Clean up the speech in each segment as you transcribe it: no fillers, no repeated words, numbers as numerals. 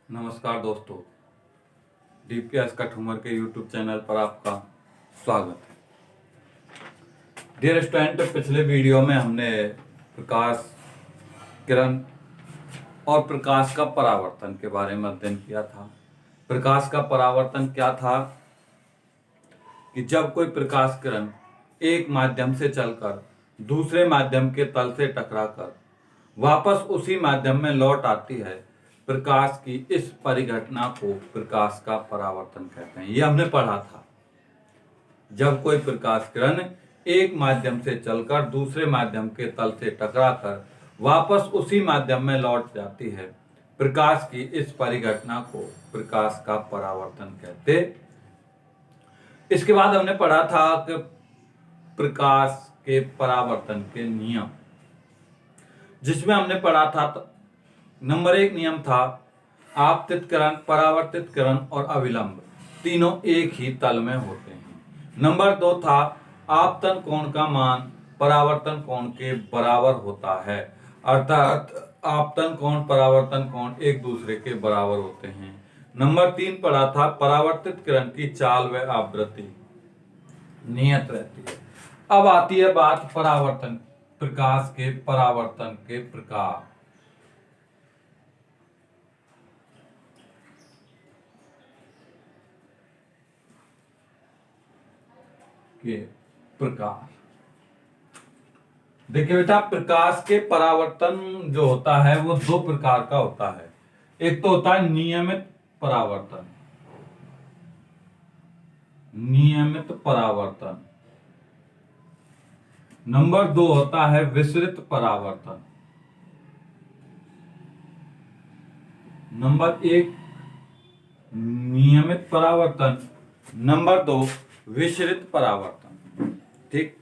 नमस्कार दोस्तों, डीपीएस का ठुमर के यूट्यूब चैनल पर आपका स्वागत है। डियर स्टूडेंट, पिछले वीडियो में हमने प्रकाश किरण और प्रकाश का परावर्तन के बारे में अध्ययन किया था। प्रकाश का परावर्तन क्या था कि जब कोई प्रकाश किरण एक माध्यम से चलकर दूसरे माध्यम के तल से टकराकर वापस उसी माध्यम में लौट आती है, प्रकाश की इस परिघटना को प्रकाश का परावर्तन कहते हैं। ये हमने पढ़ा था। जब कोई प्रकाश किरण एक माध्यम से चलकर दूसरे माध्यम के तल से टकराकर वापस उसी माध्यम में लौट जाती है, प्रकाश की इस परिघटना को प्रकाश का परावर्तन कहते। इसके बाद हमने पढ़ा था कि प्रकाश के परावर्तन के नियम, जिसमें हमने पढ़ा था नंबर 1 नियम था आपतित किरण, परावर्तित किरण और अविलंब तीनों एक ही तल में होते हैं। नंबर 2 था आपतन कोण का मान परावर्तन कोण के बराबर होता है, अर्थात आपतन कोण परावर्तन कोण एक दूसरे के बराबर होते हैं। नंबर 3 पढ़ा था परावर्तित किरण की चाल व आवृत्ति नियत रहती है। अब आती है बात परावर्तन, प्रकाश के परावर्तन के प्रकार के प्रकार। देखिए बेटा, प्रकाश के परावर्तन जो होता है वो 2 प्रकार का होता है। एक तो होता है नियमित परावर्तन, नियमित परावर्तन। नंबर 2 होता है विसरित परावर्तन। नंबर 1 नियमित परावर्तन, नंबर 2 विसरित परावर्तन। ठीक,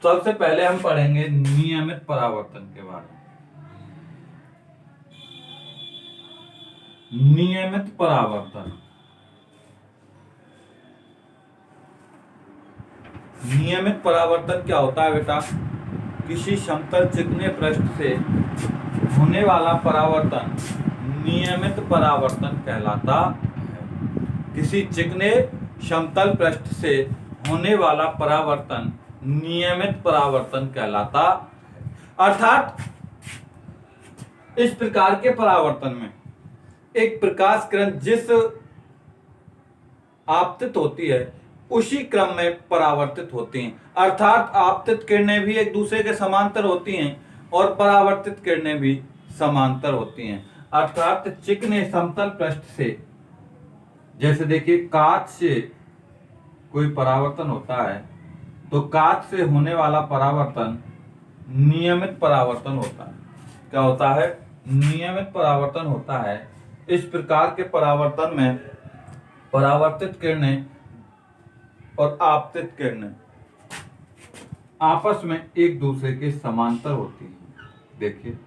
सबसे पहले हम पढ़ेंगे नियमित परावर्तन के बारे में। नियमित परावर्तन, नियमित परावर्तन क्या होता है बेटा? किसी समतल चिकने पृष्ठ से होने वाला परावर्तन नियमित परावर्तन कहलाता है। किसी चिकने समतल पृष्ठ से होने वाला परावर्तन नियमित परावर्तन कहलाता है। अर्थात इस प्रकार के परावर्तन में एक प्रकाश किरण जिस आपतित होती है उसी क्रम में परावर्तित होती हैं। अर्थात आपतित किरणें भी एक दूसरे के समांतर होती हैं और परावर्तित किरणें भी समांतर होती हैं। अर्थात चिकने समतल पृष्ठ से, जैसे देखिए कांच से कोई परावर्तन होता है तो कांच से होने वाला परावर्तन नियमित परावर्तन होता है। क्या होता है? नियमित परावर्तन होता है। इस प्रकार के परावर्तन में परावर्तित किरणें और आपतित किरणें आपस में एक दूसरे के समांतर होती हैं। देखिए,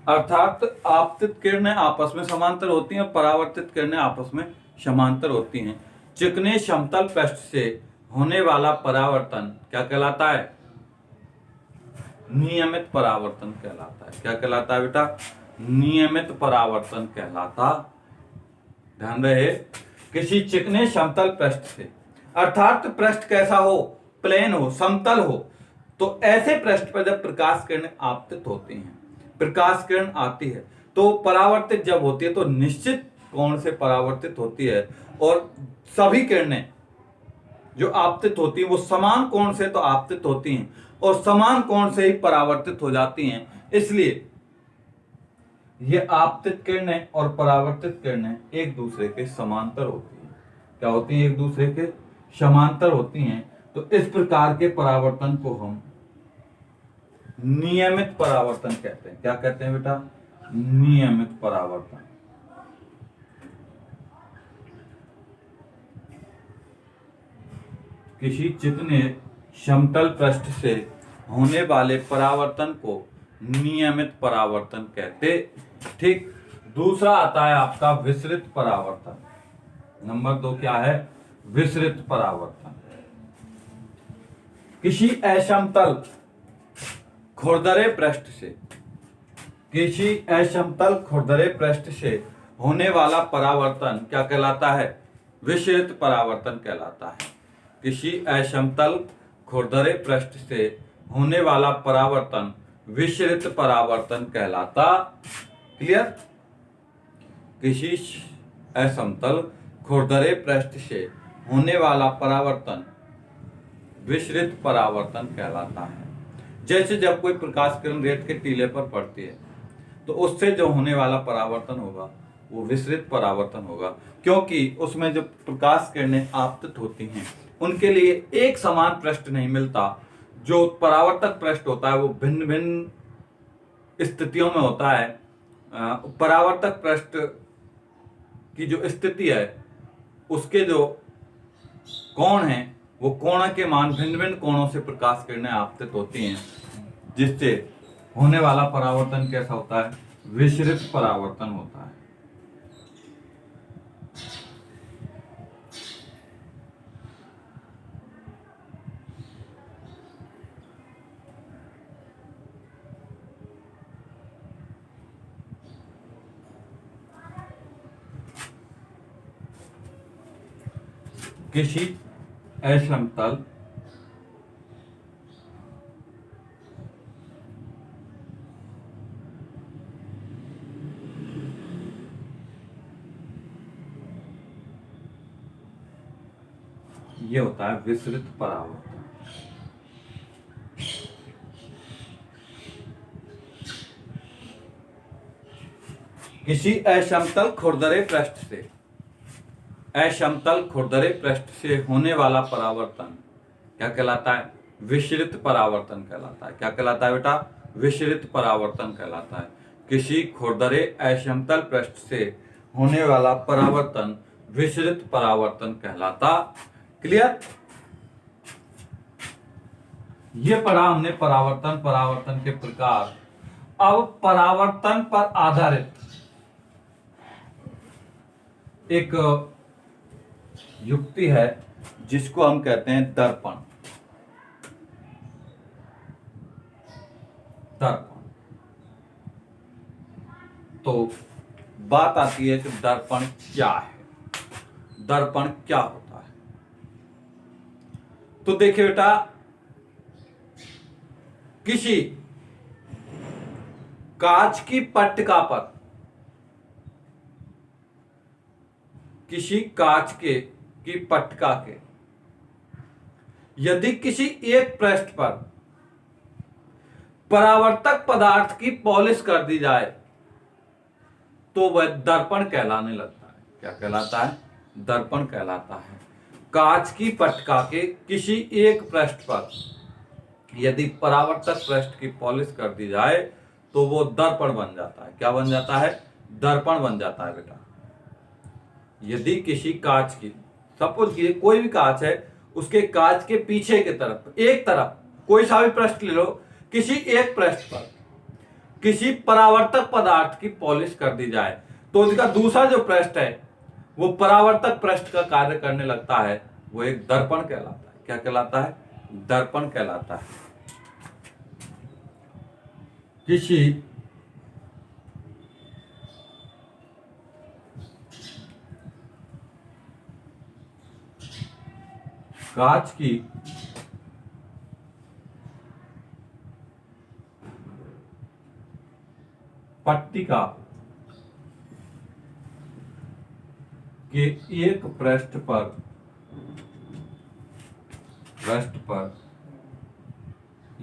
अर्थात आपतित किरणें आपस में समांतर होती हैं, परावर्तित किरणें आपस में समांतर होती हैं। चिकने समतल पृष्ठ से होने वाला परावर्तन क्या कहलाता है? नियमित परावर्तन कहलाता है। क्या कहलाता है बेटा? नियमित परावर्तन कहलाता। ध्यान रहे, किसी चिकने समतल पृष्ठ से, अर्थात पृष्ठ कैसा हो? प्लेन हो, समतल हो। तो ऐसे पृष्ठ पर जब प्रकाश किरणें आपतित होती हैं, प्रकाश किरण आती है, तो परावर्तित जब होती है तो निश्चित कोण से परावर्तित होती है और सभी किरणें जो आपतित होती हैं वो समान कोण से तो आपतित होती हैं और समान कोण से ही परावर्तित हो जाती हैं। इसलिए ये आपतित किरणें और परावर्तित किरणें एक दूसरे के समांतर होती हैं। क्या होती हैं? एक दूसरे के समांतर होती हैं। तो इस प्रकार के परावर्तन को हम नियमित परावर्तन कहते हैं। क्या कहते हैं बेटा? नियमित परावर्तन। किसी चिकने समतल पृष्ठ से होने वाले परावर्तन को नियमित परावर्तन कहते। ठीक, दूसरा आता है आपका विसरित परावर्तन। नंबर 2 क्या है? विसरित परावर्तन। किसी असमतल खुरदरे पृष्ठ से, किसी असमतल खुरदरे पृष्ठ से होने वाला परावर्तन क्या कहलाता है? विसरित परावर्तन कहलाता है। किसी असमतल खुरदरे पृष्ठ से होने वाला परावर्तन विसरित परावर्तन कहलाता। क्लियर? किसी असमतल खुरदरे पृष्ठ से होने वाला परावर्तन विसरित परावर्तन कहलाता है। जैसे जब कोई प्रकाश किरण रेत के टीले पर पड़ती है तो उससे जो होने वाला परावर्तन होगा वो विसरित परावर्तन होगा, क्योंकि उसमें जो प्रकाश किरणें आपतित होती हैं उनके लिए एक समान पृष्ठ नहीं मिलता। जो परावर्तक पृष्ठ होता है वो भिन्न भिन्न स्थितियों में होता है। परावर्तक पृष्ठ की जो स्थिति है उसके जो कोण हैं वो कोण के मान भिन्न भिन्न कोणों से प्रकाश किरणें आपतित होती हैं, जिससे होने वाला परावर्तन कैसा होता है? विसरित परावर्तन होता है। किसी असमतल ये होता है विसरित परावर्तन। किसी असमतल खुरदरे पृष्ठ से, असमतल खुरदरे पृष्ठ से होने वाला परावर्तन क्या कहलाता है? विसरित परावर्तन कहलाता है। क्या कहलाता है बेटा? विसरित परावर्तन कहलाता है। किसी खुरदरे असमतल पृष्ठ से होने वाला परावर्तन विसरित परावर्तन कहलाता। क्लियर? ये पढ़ा हमने परावर्तन, परावर्तन के प्रकार। अब परावर्तन पर आधारित एक युक्ति है जिसको हम कहते हैं दर्पण। दर्पण। तो बात आती है कि दर्पण क्या है, दर्पण क्या होता है। तो देखिए बेटा, किसी कांच की पट्टिका पर, किसी कांच की पट्टिका के यदि किसी एक पृष्ठ पर परावर्तक पदार्थ की पॉलिश कर दी जाए तो वह दर्पण कहलाने लगता है। क्या कहलाता है? दर्पण कहलाता है। कांच की पट्टिका के किसी एक पृष्ठ पर यदि परावर्तक पृष्ठ की पॉलिश कर दी जाए तो वो दर्पण बन जाता है। क्या बन जाता है? दर्पण बन जाता है बेटा। यदि किसी कांच की, सपोज कीजिए कोई भी कांच है, उसके कांच के पीछे की तरफ, एक तरफ कोई सा भी पृष्ठ ले लो, किसी एक पृष्ठ पर किसी परावर्तक पदार्थ की पॉलिश कर दी जाए तो उसका दूसरा जो पृष्ठ है वो परावर्तक पृष्ठ का कार्य करने लगता है, वो एक दर्पण कहलाता है। क्या कहलाता है? दर्पण कहलाता है। किसी कांच की पट्टिका के एक पृष्ठ पर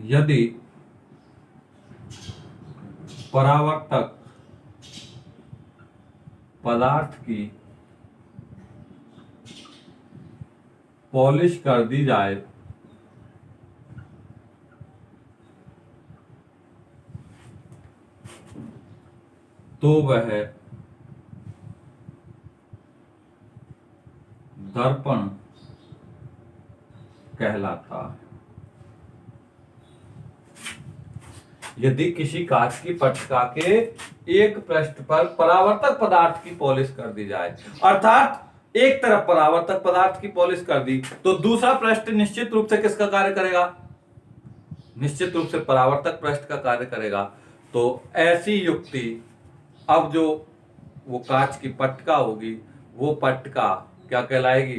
यदि परावर्तक पदार्थ की पॉलिश कर दी जाए तो वह दर्पण कहलाता है। यदि किसी कांच की पट्टिका के एक पृष्ठ पर परावर्तक पदार्थ की पॉलिश कर दी जाए, अर्थात एक तरफ परावर्तक पदार्थ की पॉलिश कर दी तो दूसरा पृष्ठ निश्चित रूप से किसका कार्य करेगा? निश्चित रूप से परावर्तक पृष्ठ का कार्य करेगा। तो ऐसी युक्ति, अब जो वो कांच की पट्टिका होगी वो पट्टिका क्या कहलाएगी?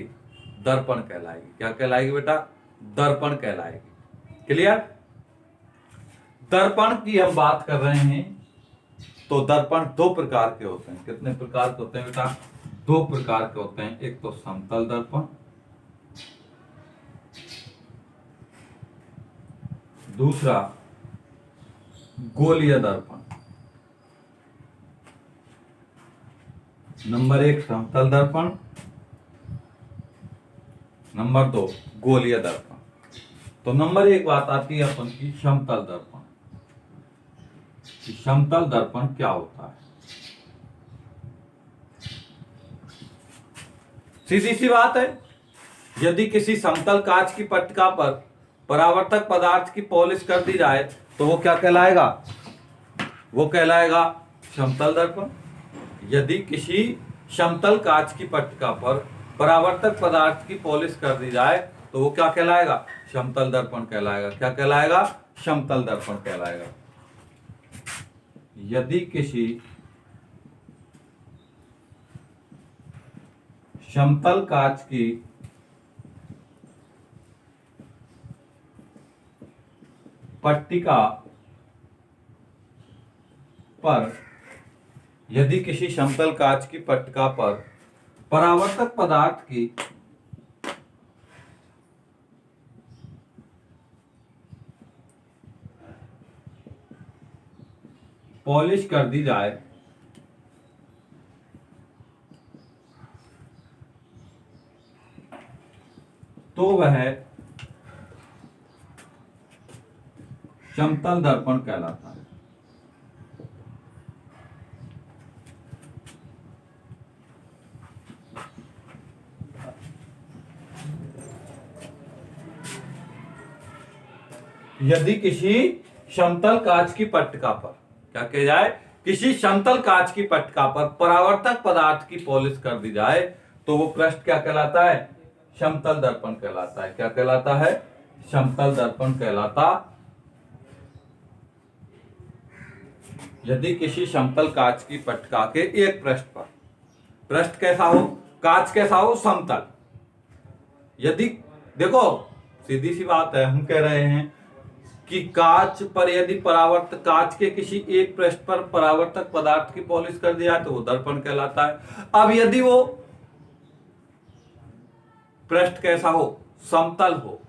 दर्पण कहलाएगी। क्या कहलाएगी बेटा? दर्पण कहलाएगी। क्लियर? दर्पण की हम बात कर रहे हैं तो दर्पण दो प्रकार के होते हैं। कितने प्रकार के होते हैं बेटा? दो प्रकार के होते हैं। एक तो समतल दर्पण, दूसरा गोलीय दर्पण। नंबर एक समतल दर्पण, नंबर दो गोलीय दर्पण। तो नंबर एक बात आती है अपन की समतल दर्पण। समतल दर्पण क्या होता है? सीधी सी बात है, यदि किसी समतल कांच की पट्टिका पर परावर्तक पदार्थ की पॉलिश कर दी जाए तो वो क्या कहलाएगा? वो कहलाएगा समतल दर्पण। यदि किसी समतल कांच की पट्टिका पर परावर्तक पदार्थ की पॉलिश कर दी जाए तो वो क्या कहलाएगा? समतल दर्पण कहलाएगा। क्या कहलाएगा? समतल दर्पण कहलाएगा। यदि किसी समतल कांच की पट्टिका पर यदि किसी समतल कांच की पट्टिका पर परावर्तक पदार्थ की पॉलिश कर दी जाए तो वह समतल दर्पण कहलाता है। यदि किसी समतल कांच की पट्टिका पर क्या किया जाए? किसी समतल कांच की पट्टिका पर परावर्तक पदार्थ की पॉलिश कर दी जाए तो वो पृष्ठ क्या कहलाता है? समतल दर्पण कहलाता है। क्या कहलाता है? समतल दर्पण कहलाता। यदि किसी समतल कांच की पट्टिका के एक पृष्ठ पर, पृष्ठ कैसा हो? कांच कैसा हो? समतल। यदि देखो सीधी सी बात है, हम कह रहे हैं कि कांच पर यदि परावर्तक, कांच के किसी एक पृष्ठ पर परावर्तक पदार्थ की पॉलिश कर दिया तो वो दर्पण कहलाता है। अब यदि वो पृष्ठ कैसा हो? समतल हो।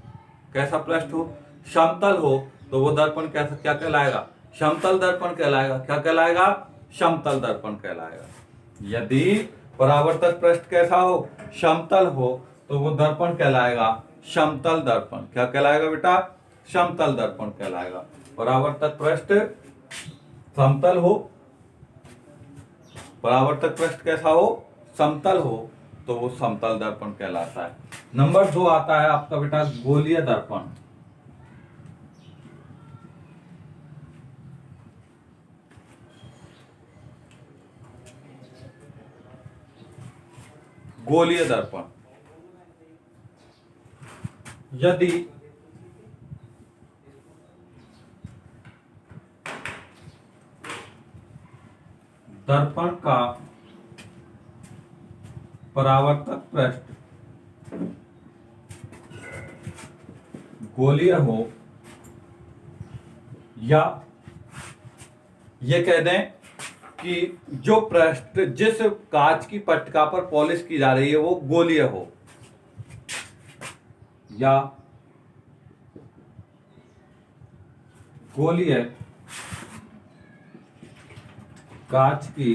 कैसा पृष्ठ हो? समतल हो तो वो दर्पण कैसा, क्या कहलाएगा? समतल दर्पण कहलाएगा। क्या कहलाएगा? समतल दर्पण कहलाएगा। यदि परावर्तक पृष्ठ कैसा हो? समतल हो तो वो दर्पण कहलाएगा समतल दर्पण। क्या कहलाएगा बेटा? समतल दर्पण कहलाएगा। परावर्तक पृष्ठ समतल हो, परावर्तक पृष्ठ कैसा हो? समतल हो तो वो समतल दर्पण कहलाता है। नंबर दो आता है आपका बेटा गोलीय दर्पण। गोलीय दर्पण, यदि दर्पण का परावर्तक पृष्ठ गोलीय हो या ये कह दें कि जो पृष्ठ जिस कांच की पट्टिका पर पॉलिश की जा रही है वो गोलीय हो, या गोलीय कांच की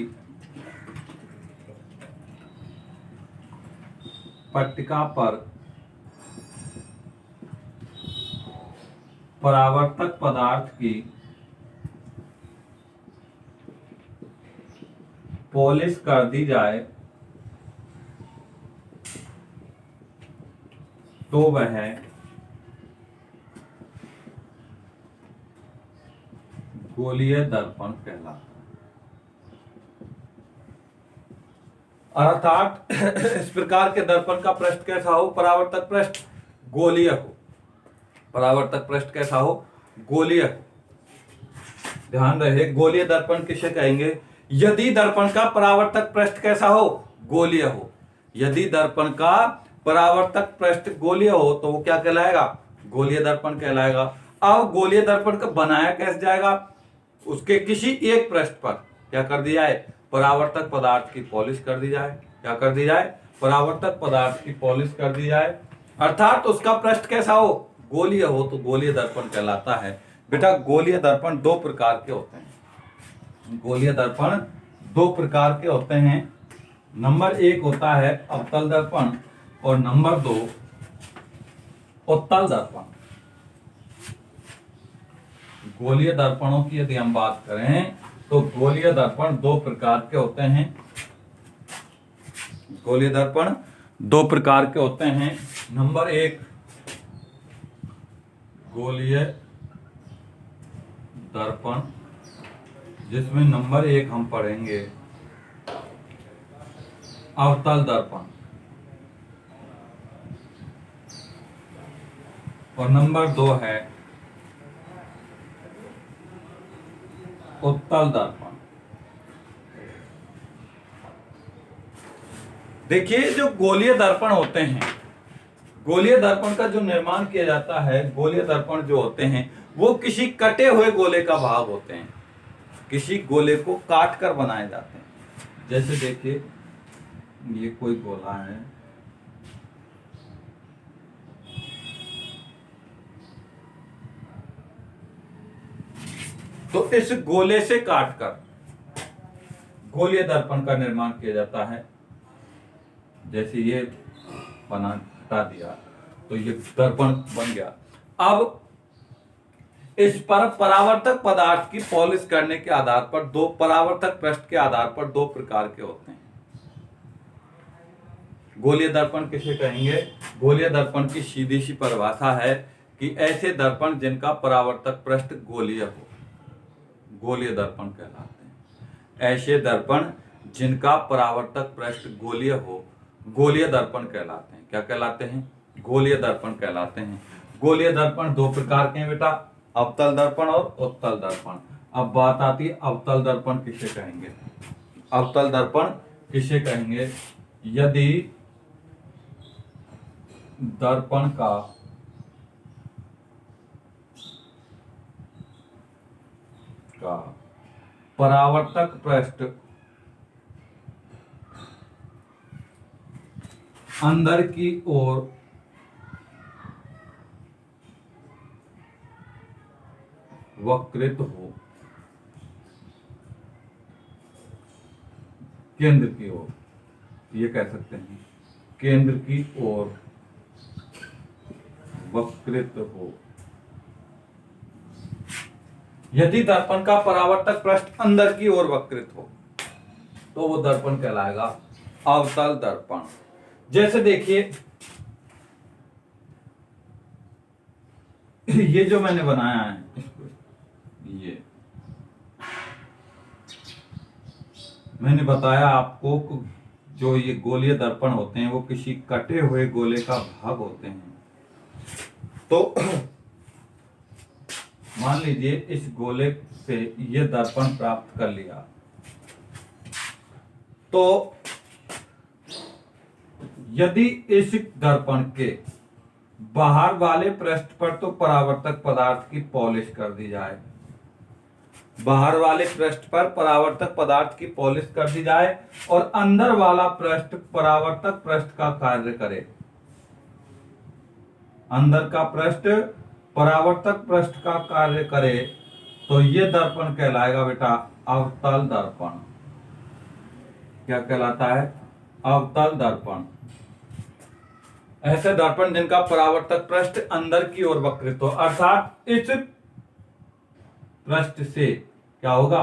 पट्टिका पर परावर्तक पदार्थ की पॉलिश कर दी जाए तो वह गोलीय दर्पण कहलाता है। अर्थात इस प्रकार के दर्पण का पृष्ठ कैसा हो? परावर्तक पृष्ठ गोलीय हो। परावर्तक पृष्ठ कैसा हो? गोलीय हो। ध्यान रहे, गोलीय दर्पण किसे कहेंगे? यदि दर्पण का परावर्तक पृष्ठ कैसा हो? गोलीय हो। यदि दर्पण का परावर्तक पृष्ठ गोलीय हो तो वो क्या कहलाएगा? गोलीय दर्पण कहलाएगा। अब गोलीय दर्पण का बनाया कैसे जाएगा? उसके किसी एक पृष्ठ पर क्या कर दिया जाए? परावर्तक पदार्थ की पॉलिश कर दी जाए। क्या कर दी जाए? परावर्तक पदार्थ की पॉलिश कर दी जाए। अर्थात उसका पृष्ठ कैसा हो? गोलीय हो तो गोलीय दर्पण कहलाता है। बेटा गोलीय दर्पण दो प्रकार के होते हैं। गोलीय दर्पण दो प्रकार के होते हैं। नंबर एक होता है अवतल दर्पण और नंबर दो उत्तल दर्पण। गोलीय दर्पणों की यदि हम बात करें तो गोलीय दर्पण दो प्रकार के होते हैं। गोलीय दर्पण दो प्रकार के होते हैं। नंबर एक गोलीय दर्पण, जिसमें नंबर एक हम पढ़ेंगे अवतल दर्पण, और नंबर दो है उत्तल दर्पण। देखिए जो गोलीय दर्पण होते हैं, गोलीय दर्पण का जो निर्माण किया जाता है, गोलीय दर्पण जो होते हैं वो किसी कटे हुए गोले का भाग होते हैं। किसी गोले को काट कर बनाए जाते हैं। जैसे देखिए ये कोई गोला है, तो इस गोले से काटकर गोलीय दर्पण का निर्माण किया जाता है। जैसे ये बना हटा दिया तो ये दर्पण बन गया। अब इस पर परावर्तक पदार्थ की पॉलिश करने के आधार पर दो परावर्तक पृष्ठ के आधार पर दो प्रकार के होते हैं। गोलीय दर्पण किसे कहेंगे? गोलीय दर्पण की सीधी सी परिभाषा है कि ऐसे दर्पण जिनका परावर्तक पृष्ठ गोलीय हो, गोलीय दर्पण कहलाते हैं। ऐसे दर्पण जिनका परावर्तक पृष्ठ गोलीय हो, गोलीय दर्पण कहलाते हैं। क्या कहलाते हैं? गोलीय दर्पण कहलाते हैं। गोलीय दर्पण दो प्रकार के हैं बेटा, अवतल दर्पण और उत्तल दर्पण। अब बात आती है अवतल दर्पण किसे कहेंगे? अवतल दर्पण किसे कहेंगे? यदि दर्पण का परावर्तक पृष्ठ अंदर की ओर वक्रित हो, केंद्र की ओर, ये कह सकते हैं केंद्र की ओर वक्रित हो। यदि दर्पण का परावर्तक पृष्ठ अंदर की ओर वक्रित हो तो वो दर्पण कहलाएगा अवतल दर्पण। जैसे देखिए ये जो मैंने बनाया है इसको, ये मैंने बताया आपको जो ये गोलीय दर्पण होते हैं वो किसी कटे हुए गोले का भाग होते हैं। तो मान लीजिए इस गोले से ये दर्पण प्राप्त कर लिया, तो यदि इस दर्पण के बाहर वाले पृष्ठ पर तो परावर्तक पदार्थ की पॉलिश कर दी जाए, बाहर वाले पृष्ठ पर परावर्तक पदार्थ की पॉलिश कर दी जाए और अंदर वाला पृष्ठ परावर्तक पृष्ठ का कार्य करे, अंदर का पृष्ठ परावर्तक पृष्ठ का कार्य करे, तो ये दर्पण कहलाएगा बेटा अवतल दर्पण। क्या कहलाता है? अवतल दर्पण। ऐसे दर्पण जिनका परावर्तक पृष्ठ अंदर की ओर वक्रित हो, अर्थात इस पृष्ठ से क्या होगा?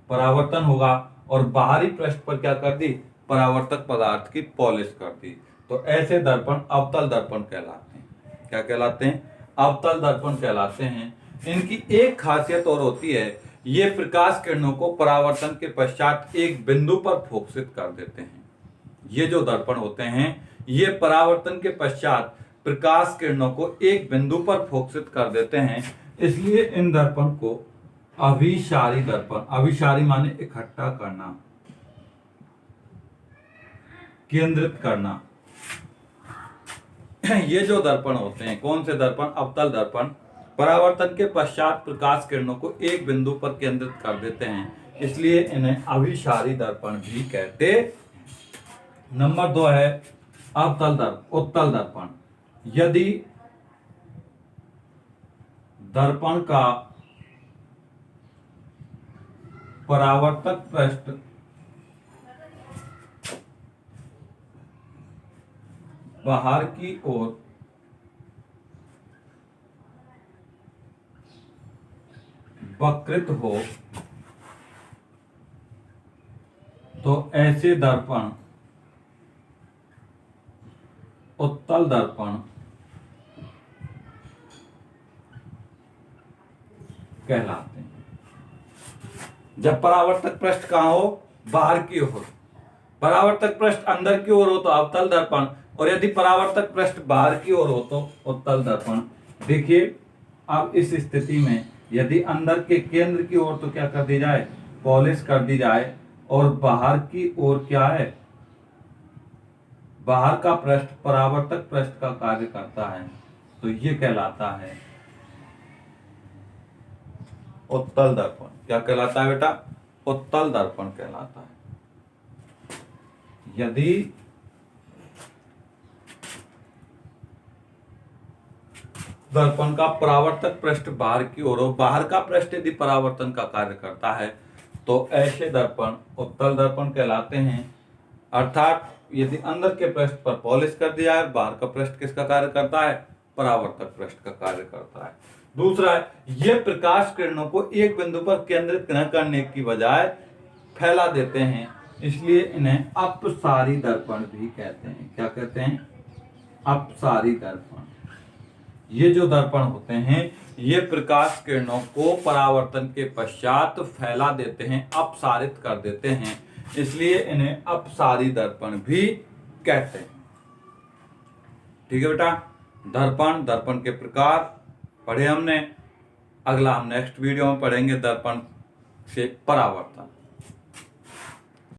परावर्तन होगा और बाहरी पृष्ठ पर क्या कर दी? परावर्तक पदार्थ की पॉलिश कर दी। तो ऐसे दर्पण अवतल दर्पण कहलाते हैं। क्या कहलाते हैं? अवतल दर्पण कहलाते हैं। इनकी एक खासियत और होती है ये प्रकाश किरणों को परावर्तन के पश्चात एक बिंदु पर फोकसित कर देते हैं। ये जो दर्पण होते हैं ये परावर्तन के पश्चात प्रकाश किरणों को एक बिंदु पर फोकसित कर देते हैं, इसलिए इन दर्पण को अभिसारी दर्पण, अभिसारी माने इकट्ठा करना, केंद्रित करना। ये जो दर्पण होते हैं, कौन से दर्पण? अवतल दर्पण परावर्तन के पश्चात प्रकाश किरणों को एक बिंदु पर केंद्रित कर देते हैं, इसलिए इन्हें अभिसारी दर्पण भी कहते हैं। नंबर 2 है उत्तल दर्पण। यदि दर्पण का परावर्तक पृष्ठ बाहर की ओर वक्रित हो तो ऐसे दर्पण उत्तल दर्पण कहलाते हैं। जब परावर्तक पृष्ठ कहां हो? बाहर की ओर। परावर्तक पृष्ठ अंदर की ओर हो तो अवतल दर्पण, और यदि परावर्तक पृष्ठ बाहर की ओर हो तो उत्तल दर्पण। देखिए अब इस स्थिति में यदि अंदर के केंद्र की ओर तो क्या कर दी जाए? पॉलिश कर दी जाए, और बाहर की ओर क्या है? बाहर का पृष्ठ परावर्तक पृष्ठ का कार्य करता है, तो ये कहलाता है उत्तल दर्पण। क्या कहलाता है बेटा? उत्तल दर्पण कहलाता है। यदि दर्पण का परावर्तक पृष्ठ बाहर की ओर हो, बाहर का पृष्ठ यदि परावर्तन का कार्य करता है तो ऐसे दर्पण उत्तल दर्पण कहलाते हैं। अर्थात यदि अंदर के पृष्ठ पर पॉलिश कर दिया है, बाहर का पृष्ठ किसका कार्य करता है? परावर्तक पृष्ठ का कार्य करता है। दूसरा है, ये प्रकाश किरणों को एक बिंदु पर केंद्रित न करने की बजाय फैला देते हैं, इसलिए इन्हें अपसारी दर्पण भी कहते हैं। क्या कहते हैं? अपसारी दर्पण। ये जो दर्पण होते हैं ये प्रकाश किरणों को परावर्तन के पश्चात फैला देते हैं, अपसारित कर देते हैं, इसलिए इन्हें अपसारी दर्पण भी कहते हैं। ठीक है बेटा, दर्पण के प्रकार पढ़े हमने। अगला हम नेक्स्ट वीडियो में पढ़ेंगे दर्पण से परावर्तन।